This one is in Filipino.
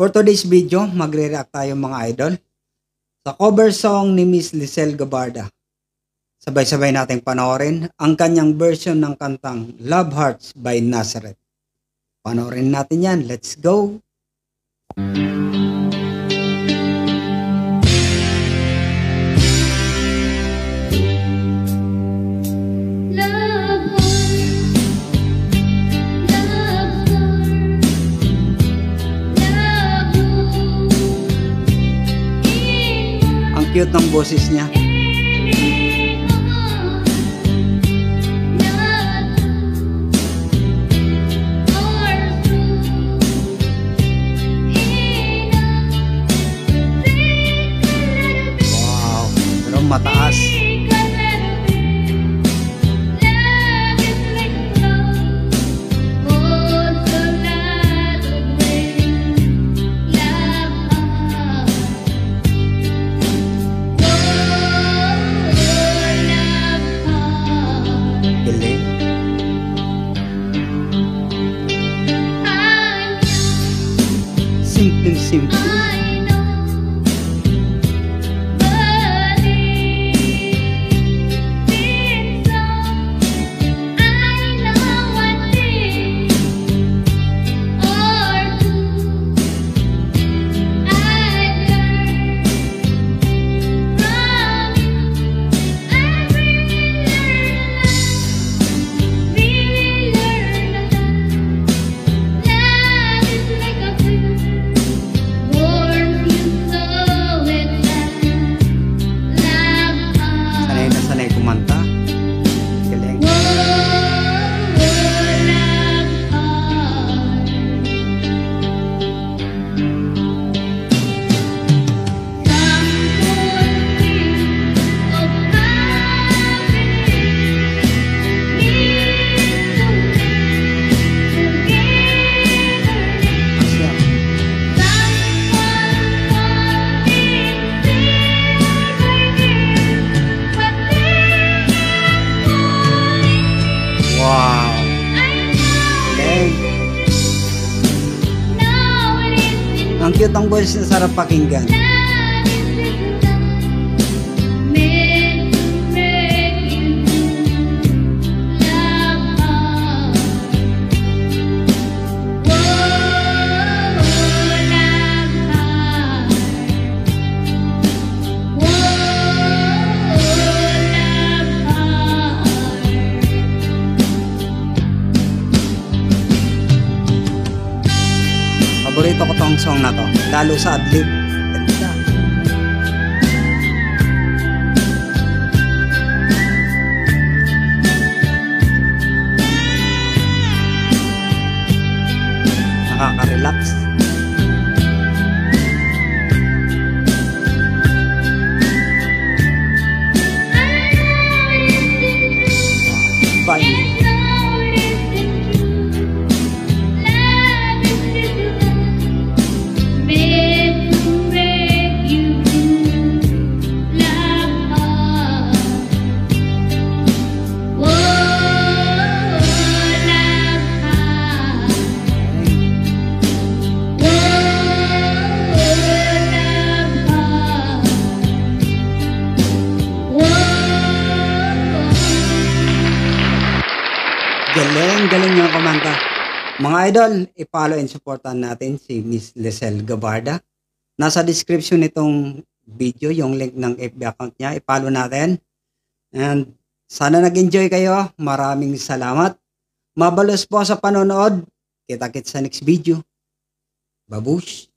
For today's video, magre-react tayo mga idol sa cover song ni Miss Lisel Gabarda. Sabay-sabay nating panoorin ang kanyang version ng kantang Love Hearts by Nazareth. Panoorin natin yan. Let's go! Cute ng boses niya. Wow, pero mataas. Simple. Wow. Ang cute ang boses na sarap pakinggan. Paborito ko tong song na to, lalo sa adlib. Ganda. Nakaka-relax. Bye. Galing yung kumanta. Mga idol, i-follow and supportan natin si Miss Lisel Gabarda. Nasa description nitong video yung link ng FB account niya. I-follow natin. And sana nag-enjoy kayo. Maraming salamat. Mabalos po sa panonood. Kita-kits sa next video. Babush!